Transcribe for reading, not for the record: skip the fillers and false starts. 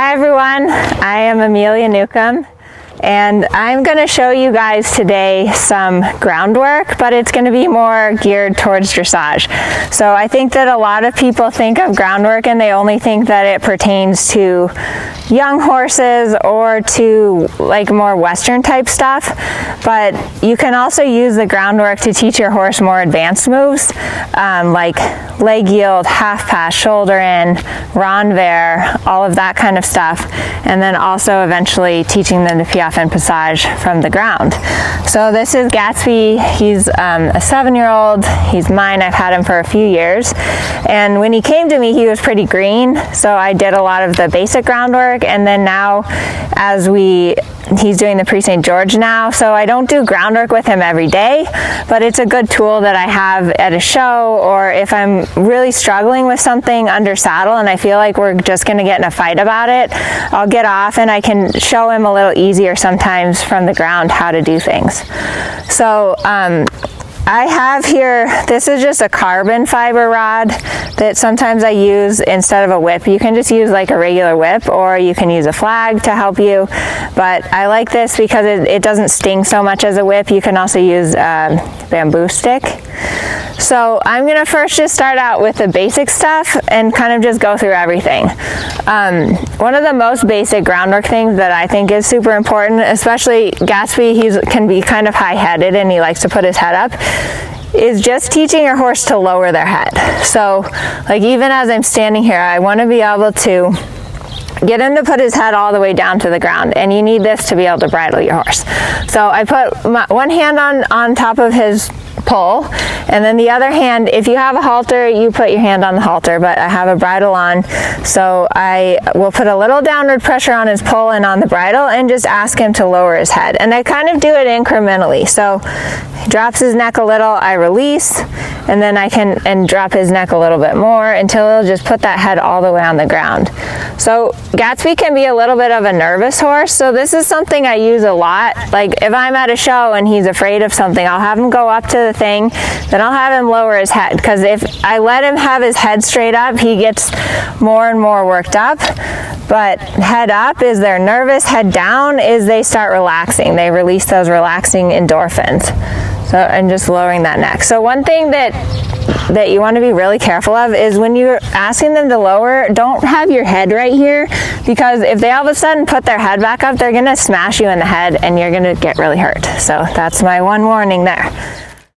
Hi everyone, I am Amelia Newcomb, and I'm going to show you guys today some groundwork, but it's going to be more geared towards dressage. So I think that a lot of people think of groundwork and they only think that it pertains to young horses or to like more Western type stuff, but you can also use the groundwork to teach your horse more advanced moves, like leg yield, half pass, shoulder in, renvers, all of that kind of stuff, and then also eventually teaching them to piaffe and passage from the ground. So this is Gatsby. He's a 7-year-old. He's mine. I've had him for a few years, and when he came to me he was pretty green, so I did a lot of the basic groundwork, and then now as he's doing the Pre-St. George now, so I don't do groundwork with him every day, but it's a good tool that I have at a show, or if I'm really struggling with something under saddle and I feel like we're just going to get in a fight about it, I'll get off and I can show him a little easier sometimes from the ground how to do things. So I have here, this is just a carbon fiber rod that sometimes I use instead of a whip. You can just use like a regular whip, or you can use a flag to help you, but I like this because it doesn't sting so much as a whip. You can also use a bamboo stick. So I'm going to first just start out with the basic stuff and kind of just go through everything. One of the most basic groundwork things that I think is super important, especially Gatsby, he can be kind of high-headed and he likes to put his head up, is just teaching your horse to lower their head. So like even as I'm standing here, I want to be able to get him to put his head all the way down to the ground, and you need this to be able to bridle your horse. So I put one hand on top of his pole, and then the other hand, if you have a halter, you put your hand on the halter, but I have a bridle on, so I will put a little downward pressure on his pole and on the bridle and just ask him to lower his head. And I kind of do it incrementally. So he drops his neck a little, I release, and then I can drop his neck a little bit more until he'll just put that head all the way on the ground. So Gatsby can be a little bit of a nervous horse, so this is something I use a lot. Like if I'm at a show and he's afraid of something, I'll have him go up to the thing, then I'll have him lower his head, because if I let him have his head straight up, he gets more and more worked up. But head up is they're nervous, head down is they start relaxing. They release those relaxing endorphins. So I'm just lowering that neck. So one thing that you want to be really careful of is when you're asking them to lower, don't have your head right here, because if they all of a sudden put their head back up, they're going to smash you in the head and you're going to get really hurt. So that's my one warning there.